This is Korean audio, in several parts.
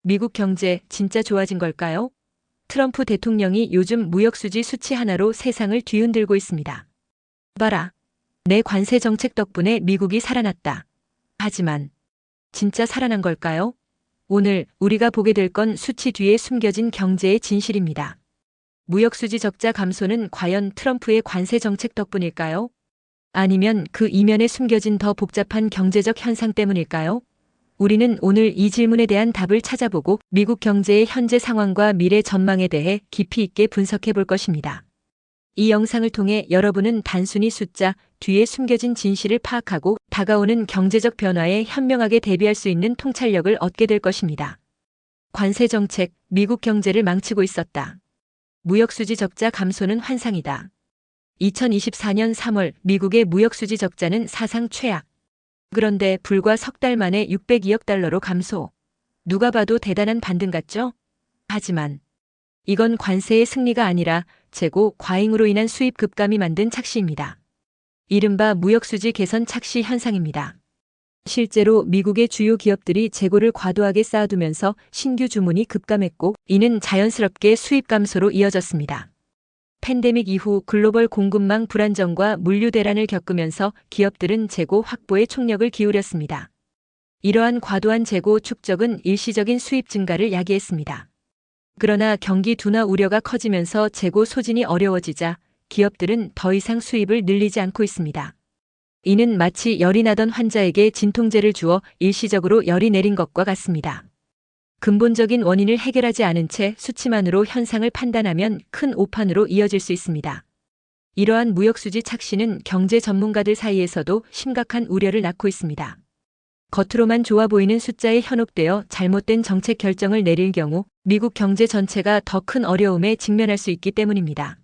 미국 경제 진짜 좋아진 걸까요? 트럼프 대통령이 요즘 무역수지 수치 하나로 세상을 뒤흔들고 있습니다. 봐라. 내 관세 정책 덕분에 미국이 살아났다. 하지만 진짜 살아난 걸까요? 오늘 우리가 보게 될 건 수치 뒤에 숨겨진 경제의 진실입니다. 무역수지 적자 감소는 과연 트럼프의 관세 정책 덕분일까요? 아니면 그 이면에 숨겨진 더 복잡한 경제적 현상 때문일까요? 우리는 오늘 이 질문에 대한 답을 찾아보고 미국 경제의 현재 상황과 미래 전망에 대해 깊이 있게 분석해 볼 것입니다. 이 영상을 통해 여러분은 단순히 숫자 뒤에 숨겨진 진실을 파악하고 다가오는 경제적 변화에 현명하게 대비할 수 있는 통찰력을 얻게 될 것입니다. 관세 정책, 미국 경제를 망치고 있었다. 무역수지 적자 감소는 환상이다. 2024년 3월 미국의 무역수지 적자는 사상 최악. 그런데 불과 석 달 만에 602억 달러로 감소. 누가 봐도 대단한 반등 같죠? 하지만 이건 관세의 승리가 아니라 재고 과잉으로 인한 수입 급감이 만든 착시입니다. 이른바 무역수지 개선 착시 현상입니다. 실제로 미국의 주요 기업들이 재고를 과도하게 쌓아두면서 신규 주문이 급감했고 이는 자연스럽게 수입 감소로 이어졌습니다. 팬데믹 이후 글로벌 공급망 불안정과 물류 대란을 겪으면서 기업들은 재고 확보에 총력을 기울였습니다. 이러한 과도한 재고 축적은 일시적인 수입 증가를 야기했습니다. 그러나 경기 둔화 우려가 커지면서 재고 소진이 어려워지자 기업들은 더 이상 수입을 늘리지 않고 있습니다. 이는 마치 열이 나던 환자에게 진통제를 주어 일시적으로 열이 내린 것과 같습니다. 근본적인 원인을 해결하지 않은 채 수치만으로 현상을 판단하면 큰 오판으로 이어질 수 있습니다. 이러한 무역수지 착시는 경제 전문가들 사이에서도 심각한 우려를 낳고 있습니다. 겉으로만 좋아 보이는 숫자에 현혹되어 잘못된 정책 결정을 내릴 경우 미국 경제 전체가 더 큰 어려움에 직면할 수 있기 때문입니다.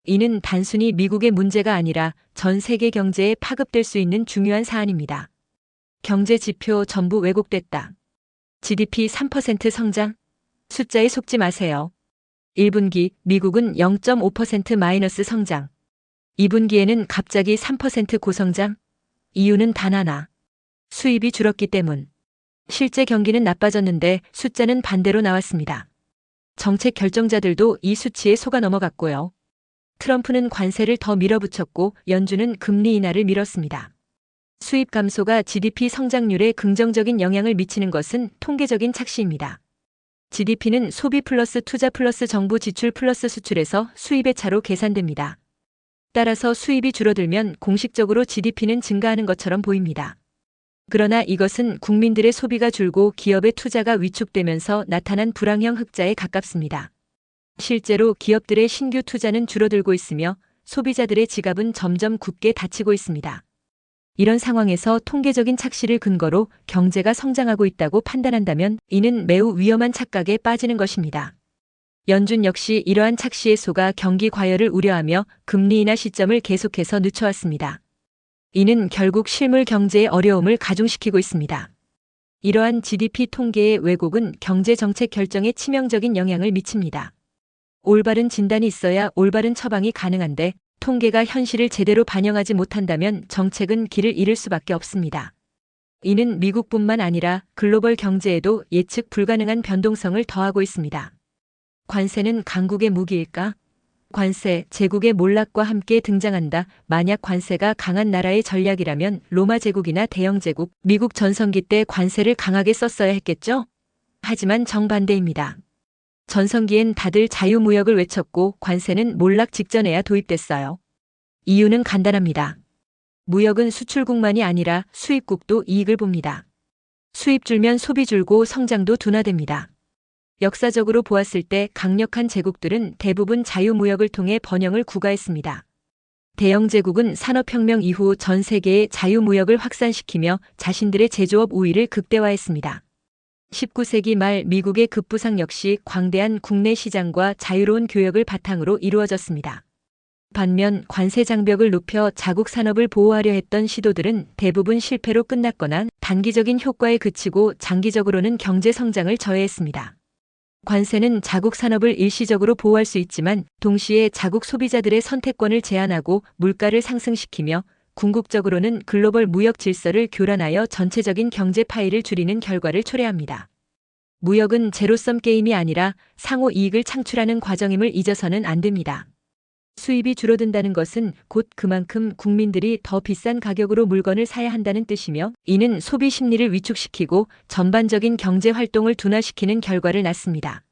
이는 단순히 미국의 문제가 아니라 전 세계 경제에 파급될 수 있는 중요한 사안입니다. 경제 지표 전부 왜곡됐다. GDP 3% 성장? 숫자에 속지 마세요. 1분기 미국은 0.5% 마이너스 성장. 2분기에는 갑자기 3% 고성장? 이유는 단 하나. 수입이 줄었기 때문. 실제 경기는 나빠졌는데 숫자는 반대로 나왔습니다. 정책 결정자들도 이 수치에 속아 넘어갔고요. 트럼프는 관세를 더 밀어붙였고 연준은 금리 인하를 미뤘습니다. 수입 감소가 GDP 성장률에 긍정적인 영향을 미치는 것은 통계적인 착시입니다. GDP는 소비 플러스 투자 플러스 정부 지출 플러스 수출에서 수입의 차로 계산됩니다. 따라서 수입이 줄어들면 공식적으로 GDP는 증가하는 것처럼 보입니다. 그러나 이것은 국민들의 소비가 줄고 기업의 투자가 위축되면서 나타난 불황형 흑자에 가깝습니다. 실제로 기업들의 신규 투자는 줄어들고 있으며 소비자들의 지갑은 점점 굳게 닫히고 있습니다. 이런 상황에서 통계적인 착시를 근거로 경제가 성장하고 있다고 판단한다면 이는 매우 위험한 착각에 빠지는 것입니다. 연준 역시 이러한 착시에 속아 경기 과열을 우려하며 금리 인하 시점을 계속해서 늦춰왔습니다. 이는 결국 실물 경제의 어려움을 가중시키고 있습니다. 이러한 GDP 통계의 왜곡은 경제 정책 결정에 치명적인 영향을 미칩니다. 올바른 진단이 있어야 올바른 처방이 가능한데 통계가 현실을 제대로 반영하지 못한다면 정책은 길을 잃을 수밖에 없습니다. 이는 미국뿐만 아니라 글로벌 경제에도 예측 불가능한 변동성을 더하고 있습니다. 관세는 강국의 무기일까? 관세, 제국의 몰락과 함께 등장한다. 만약 관세가 강한 나라의 전략이라면 로마 제국이나 대영 제국, 미국 전성기 때 관세를 강하게 썼어야 했겠죠? 하지만 정반대입니다. 전성기엔 다들 자유무역을 외쳤고 관세는 몰락 직전에야 도입됐어요. 이유는 간단합니다. 무역은 수출국만이 아니라 수입국도 이익을 봅니다. 수입 줄면 소비 줄고 성장도 둔화됩니다. 역사적으로 보았을 때 강력한 제국들은 대부분 자유무역을 통해 번영을 구가했습니다. 대영 제국은 산업혁명 이후 전 세계의 자유무역을 확산시키며 자신들의 제조업 우위를 극대화했습니다. 19세기 말 미국의 급부상 역시 광대한 국내 시장과 자유로운 교역을 바탕으로 이루어졌습니다. 반면 관세 장벽을 높여 자국 산업을 보호하려 했던 시도들은 대부분 실패로 끝났거나 단기적인 효과에 그치고 장기적으로는 경제 성장을 저해했습니다. 관세는 자국 산업을 일시적으로 보호할 수 있지만 동시에 자국 소비자들의 선택권을 제한하고 물가를 상승시키며 궁극적으로는 글로벌 무역 질서를 교란하여 전체적인 경제 파이를 줄이는 결과를 초래합니다. 무역은 제로섬 게임이 아니라 상호 이익을 창출하는 과정임을 잊어서는 안 됩니다. 수입이 줄어든다는 것은 곧 그만큼 국민들이 더 비싼 가격으로 물건을 사야 한다는 뜻이며, 이는 소비 심리를 위축시키고 전반적인 경제 활동을 둔화시키는 결과를 낳습니다.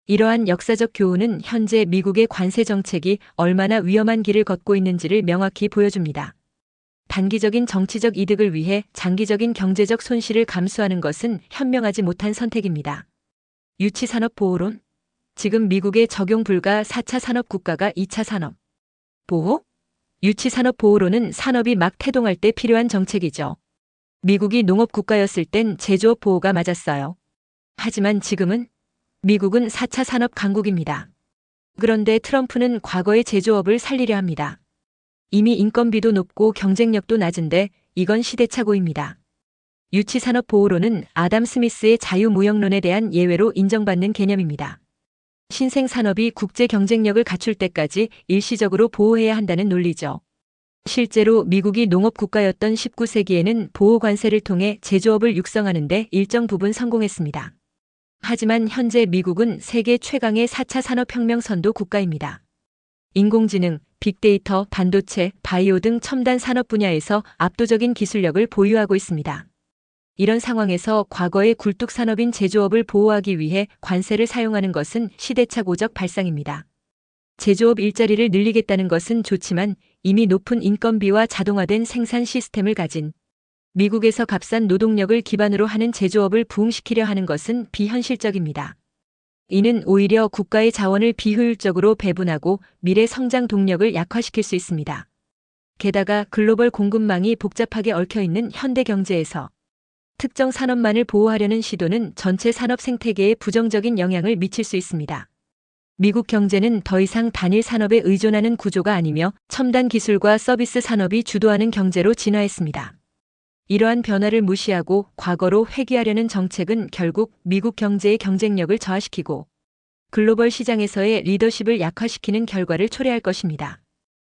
이러한 역사적 교훈은 현재 미국의 관세 정책이 얼마나 위험한 길을 걷고 있는지를 명확히 보여줍니다. 단기적인 정치적 이득을 위해 장기적인 경제적 손실을 감수하는 것은 현명하지 못한 선택입니다. 유치산업보호론. 지금 미국에 적용 불가 4차 산업국가가 2차 산업보호? 유치산업보호론은 산업이 막 태동할 때 필요한 정책이죠. 미국이 농업국가였을 땐 제조업 보호가 맞았어요. 하지만 지금은 미국은 4차 산업 강국입니다. 그런데 트럼프는 과거의 제조업을 살리려 합니다. 이미 인건비도 높고 경쟁력도 낮은데 이건 시대착오입니다. 유치산업보호론은 아담 스미스의 자유무역론에 대한 예외로 인정받는 개념입니다. 신생산업이 국제 경쟁력을 갖출 때까지 일시적으로 보호해야 한다는 논리죠. 실제로 미국이 농업국가였던 19세기에는 보호관세를 통해 제조업을 육성하는 데 일정 부분 성공했습니다. 하지만 현재 미국은 세계 최강의 4차 산업혁명 선도 국가입니다. 인공지능, 빅데이터, 반도체, 바이오 등 첨단 산업 분야에서 압도적인 기술력을 보유하고 있습니다. 이런 상황에서 과거의 굴뚝산업인 제조업을 보호하기 위해 관세를 사용하는 것은 시대착오적 발상입니다. 제조업 일자리를 늘리겠다는 것은 좋지만 이미 높은 인건비와 자동화된 생산 시스템을 가진 미국에서 값싼 노동력을 기반으로 하는 제조업을 부흥시키려 하는 것은 비현실적입니다. 이는 오히려 국가의 자원을 비효율적으로 배분하고 미래 성장 동력을 약화시킬 수 있습니다. 게다가 글로벌 공급망이 복잡하게 얽혀있는 현대 경제에서 특정 산업만을 보호하려는 시도는 전체 산업 생태계에 부정적인 영향을 미칠 수 있습니다. 미국 경제는 더 이상 단일 산업에 의존하는 구조가 아니며 첨단 기술과 서비스 산업이 주도하는 경제로 진화했습니다. 이러한 변화를 무시하고 과거로 회귀하려는 정책은 결국 미국 경제의 경쟁력을 저하시키고 글로벌 시장에서의 리더십을 약화시키는 결과를 초래할 것입니다.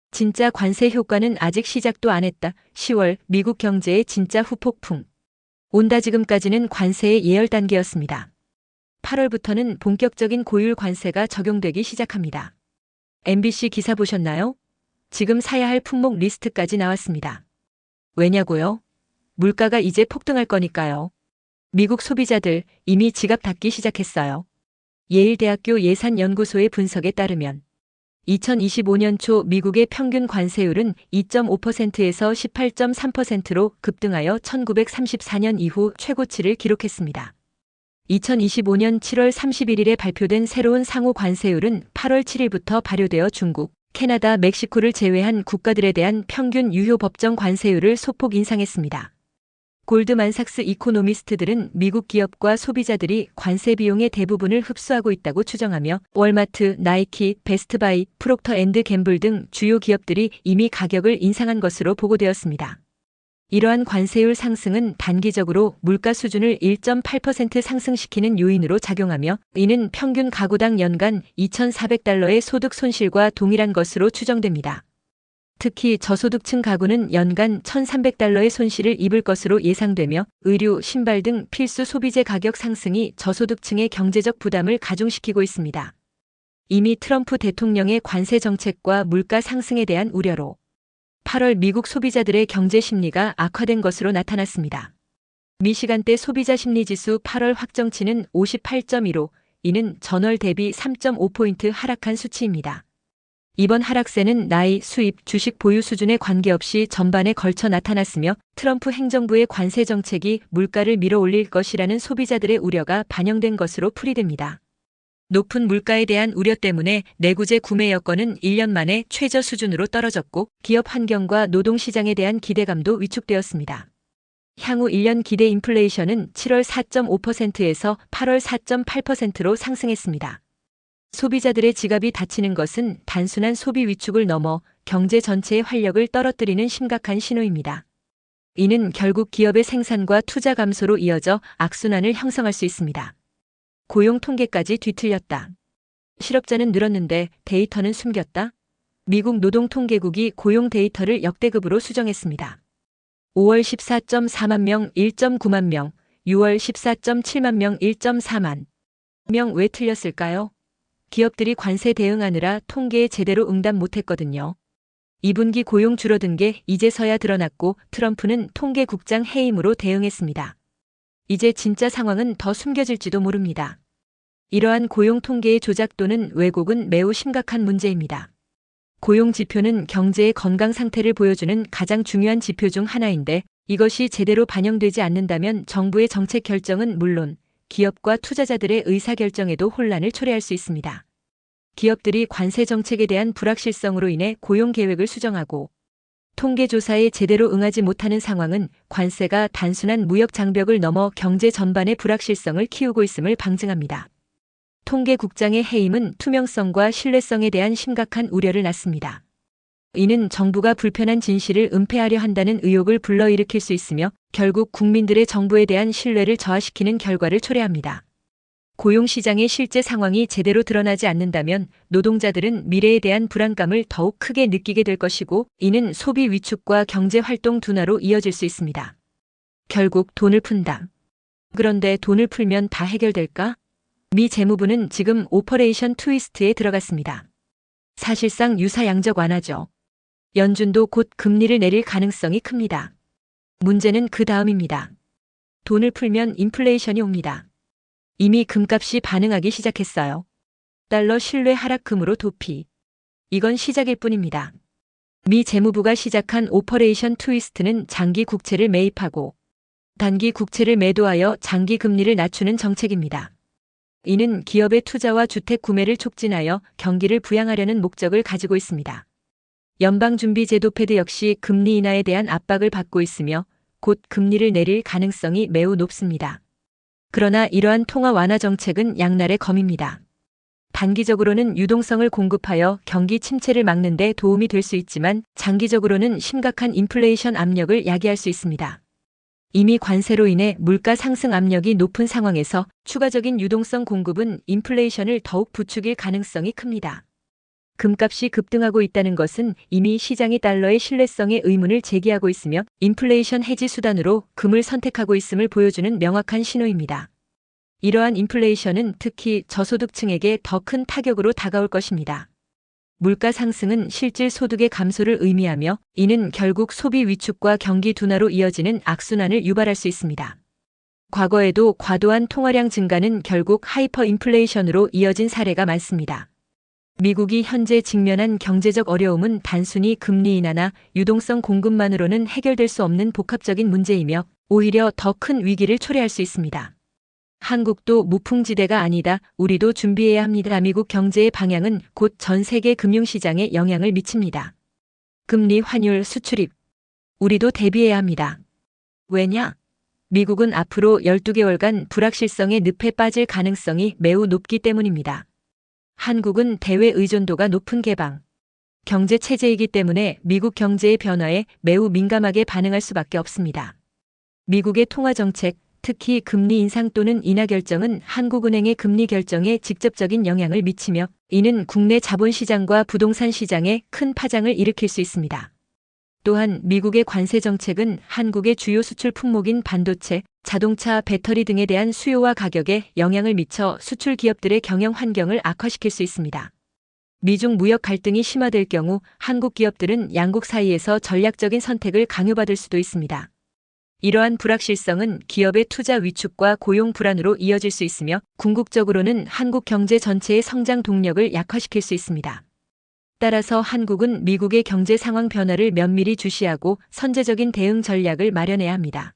진짜 관세 효과는 아직 시작도 안 했다. 10월 미국 경제의 진짜 후폭풍. 온다. 지금까지는 관세의 예열 단계였습니다. 8월부터는 본격적인 고율 관세가 적용되기 시작합니다. MBC 기사 보셨나요? 지금 사야 할 품목 리스트까지 나왔습니다. 왜냐고요? 물가가 이제 폭등할 거니까요. 미국 소비자들 이미 지갑 닫기 시작했어요. 예일대학교 예산연구소의 분석에 따르면 2025년 초 미국의 평균 관세율은 2.5%에서 18.3%로 급등하여 1934년 이후 최고치를 기록했습니다. 2025년 7월 31일에 발표된 새로운 상호 관세율은 8월 7일부터 발효되어 중국, 캐나다, 멕시코를 제외한 국가들에 대한 평균 유효 법정 관세율을 소폭 인상했습니다. 골드만삭스 이코노미스트들은 미국 기업과 소비자들이 관세 비용의 대부분을 흡수하고 있다고 추정하며 월마트, 나이키, 베스트바이, 프록터 앤드 갬블 등 주요 기업들이 이미 가격을 인상한 것으로 보고되었습니다. 이러한 관세율 상승은 단기적으로 물가 수준을 1.8% 상승시키는 요인으로 작용하며 이는 평균 가구당 연간 $2,400의 소득 손실과 동일한 것으로 추정됩니다. 특히 저소득층 가구는 연간 $1,300의 손실을 입을 것으로 예상되며 의류, 신발 등 필수 소비재 가격 상승이 저소득층의 경제적 부담을 가중시키고 있습니다. 이미 트럼프 대통령의 관세 정책과 물가 상승에 대한 우려로 8월 미국 소비자들의 경제 심리가 악화된 것으로 나타났습니다. 미시간대 소비자 심리지수 8월 확정치는 58.15, 이는 전월 대비 3.5포인트 하락한 수치입니다. 이번 하락세는 나이, 수입, 주식 보유 수준에 관계없이 전반에 걸쳐 나타났으며 트럼프 행정부의 관세 정책이 물가를 밀어올릴 것이라는 소비자들의 우려가 반영된 것으로 풀이됩니다. 높은 물가에 대한 우려 때문에 내구재 구매 여건은 1년 만에 최저 수준으로 떨어졌고 기업 환경과 노동시장에 대한 기대감도 위축되었습니다. 향후 1년 기대 인플레이션은 7월 4.5%에서 8월 4.8%로 상승했습니다. 소비자들의 지갑이 닫히는 것은 단순한 소비 위축을 넘어 경제 전체의 활력을 떨어뜨리는 심각한 신호입니다. 이는 결국 기업의 생산과 투자 감소로 이어져 악순환을 형성할 수 있습니다. 고용 통계까지 뒤틀렸다. 실업자는 늘었는데 데이터는 숨겼다. 미국 노동통계국이 고용 데이터를 역대급으로 수정했습니다. 5월 14.4만 명, 1.9만 명, 6월 14.7만 명 1.4만 명 왜 틀렸을까요? 기업들이 관세 대응하느라 통계에 제대로 응답 못했거든요. 2분기 고용 줄어든 게 이제서야 드러났고 트럼프는 통계국장 해임으로 대응했습니다. 이제 진짜 상황은 더 숨겨질지도 모릅니다. 이러한 고용 통계의 조작 또는 왜곡은 매우 심각한 문제입니다. 고용 지표는 경제의 건강 상태를 보여주는 가장 중요한 지표 중 하나인데 이것이 제대로 반영되지 않는다면 정부의 정책 결정은 물론 기업과 투자자들의 의사결정에도 혼란을 초래할 수 있습니다. 기업들이 관세 정책에 대한 불확실성으로 인해 고용 계획을 수정하고 통계조사에 제대로 응하지 못하는 상황은 관세가 단순한 무역 장벽을 넘어 경제 전반의 불확실성을 키우고 있음을 방증합니다. 통계국장의 해임은 투명성과 신뢰성에 대한 심각한 우려를 낳습니다. 이는 정부가 불편한 진실을 은폐하려 한다는 의혹을 불러일으킬 수 있으며 결국 국민들의 정부에 대한 신뢰를 저하시키는 결과를 초래합니다. 고용시장의 실제 상황이 제대로 드러나지 않는다면 노동자들은 미래에 대한 불안감을 더욱 크게 느끼게 될 것이고 이는 소비 위축과 경제활동 둔화로 이어질 수 있습니다. 결국 돈을 푼다. 그런데 돈을 풀면 다 해결될까? 미 재무부는 지금 오퍼레이션 트위스트에 들어갔습니다. 사실상 유사양적 완화죠. 연준도 곧 금리를 내릴 가능성이 큽니다. 문제는 그 다음입니다. 돈을 풀면 인플레이션이 옵니다. 이미 금값이 반응하기 시작했어요. 달러 신뢰 하락금으로 도피. 이건 시작일 뿐입니다. 미 재무부가 시작한 오퍼레이션 트위스트는 장기 국채를 매입하고 단기 국채를 매도하여 장기 금리를 낮추는 정책입니다. 이는 기업의 투자와 주택 구매를 촉진하여 경기를 부양하려는 목적을 가지고 있습니다. 연방준비제도 패드 역시 금리 인하에 대한 압박을 받고 있으며 곧 금리를 내릴 가능성이 매우 높습니다. 그러나 이러한 통화 완화 정책은 양날의 검입니다. 단기적으로는 유동성을 공급하여 경기 침체를 막는 데 도움이 될 수 있지만 장기적으로는 심각한 인플레이션 압력을 야기할 수 있습니다. 이미 관세로 인해 물가 상승 압력이 높은 상황에서 추가적인 유동성 공급은 인플레이션을 더욱 부추길 가능성이 큽니다. 금값이 급등하고 있다는 것은 이미 시장이 달러의 신뢰성에 의문을 제기하고 있으며 인플레이션 해지 수단으로 금을 선택하고 있음을 보여주는 명확한 신호입니다. 이러한 인플레이션은 특히 저소득층에게 더 큰 타격으로 다가올 것입니다. 물가 상승은 실질 소득의 감소를 의미하며 이는 결국 소비 위축과 경기 둔화로 이어지는 악순환을 유발할 수 있습니다. 과거에도 과도한 통화량 증가는 결국 하이퍼 인플레이션으로 이어진 사례가 많습니다. 미국이 현재 직면한 경제적 어려움은 단순히 금리 인하나 유동성 공급만으로는 해결될 수 없는 복합적인 문제이며 오히려 더 큰 위기를 초래할 수 있습니다. 한국도 무풍지대가 아니다. 우리도 준비해야 합니다. 미국 경제의 방향은 곧 전 세계 금융시장에 영향을 미칩니다. 금리, 환율, 수출입. 우리도 대비해야 합니다. 왜냐? 미국은 앞으로 12개월간 불확실성의 늪에 빠질 가능성이 매우 높기 때문입니다. 한국은 대외 의존도가 높은 개방 경제 체제이기 때문에 미국 경제의 변화에 매우 민감하게 반응할 수밖에 없습니다. 미국의 통화 정책, 특히 금리 인상 또는 인하 결정은 한국은행의 금리 결정에 직접적인 영향을 미치며 이는 국내 자본시장과 부동산 시장에 큰 파장을 일으킬 수 있습니다. 또한 미국의 관세 정책은 한국의 주요 수출 품목인 반도체, 자동차, 배터리 등에 대한 수요와 가격에 영향을 미쳐 수출 기업들의 경영 환경을 악화시킬 수 있습니다. 미중 무역 갈등이 심화될 경우 한국 기업들은 양국 사이에서 전략적인 선택을 강요받을 수도 있습니다. 이러한 불확실성은 기업의 투자 위축과 고용 불안으로 이어질 수 있으며 궁극적으로는 한국 경제 전체의 성장 동력을 약화시킬 수 있습니다. 따라서 한국은 미국의 경제 상황 변화를 면밀히 주시하고 선제적인 대응 전략을 마련해야 합니다.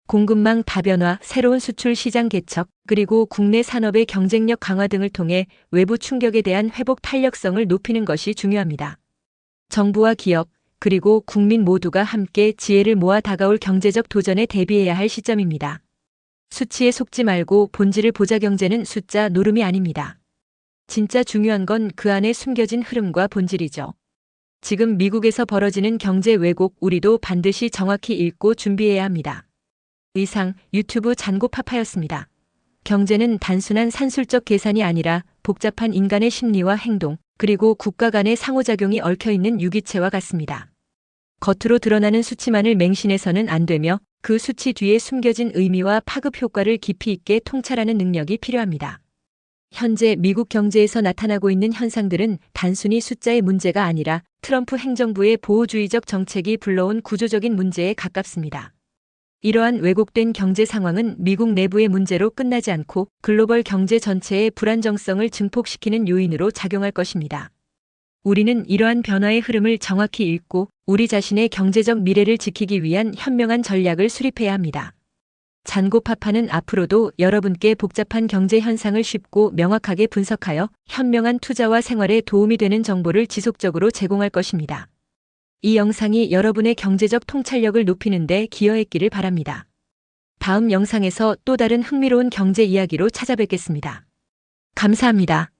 공급망 다변화, 새로운 수출 시장 개척, 그리고 국내 산업의 경쟁력 강화 등을 통해 외부 충격에 대한 회복 탄력성을 높이는 것이 중요합니다. 정부와 기업, 그리고 국민 모두가 함께 지혜를 모아 다가올 경제적 도전에 대비해야 할 시점입니다. 수치에 속지 말고 본질을 보자. 경제는 숫자 노름이 아닙니다. 진짜 중요한 건 그 안에 숨겨진 흐름과 본질이죠. 지금 미국에서 벌어지는 경제 왜곡 우리도 반드시 정확히 읽고 준비해야 합니다. 이상 유튜브 잔고파파였습니다. 경제는 단순한 산술적 계산이 아니라 복잡한 인간의 심리와 행동, 그리고 국가 간의 상호작용이 얽혀있는 유기체와 같습니다. 겉으로 드러나는 수치만을 맹신해서는 안 되며 그 수치 뒤에 숨겨진 의미와 파급 효과를 깊이 있게 통찰하는 능력이 필요합니다. 현재 미국 경제에서 나타나고 있는 현상들은 단순히 숫자의 문제가 아니라 트럼프 행정부의 보호주의적 정책이 불러온 구조적인 문제에 가깝습니다. 이러한 왜곡된 경제 상황은 미국 내부의 문제로 끝나지 않고 글로벌 경제 전체의 불안정성을 증폭시키는 요인으로 작용할 것입니다. 우리는 이러한 변화의 흐름을 정확히 읽고 우리 자신의 경제적 미래를 지키기 위한 현명한 전략을 수립해야 합니다. 잔고파파는 앞으로도 여러분께 복잡한 경제 현상을 쉽고 명확하게 분석하여 현명한 투자와 생활에 도움이 되는 정보를 지속적으로 제공할 것입니다. 이 영상이 여러분의 경제적 통찰력을 높이는 데 기여했기를 바랍니다. 다음 영상에서 또 다른 흥미로운 경제 이야기로 찾아뵙겠습니다. 감사합니다.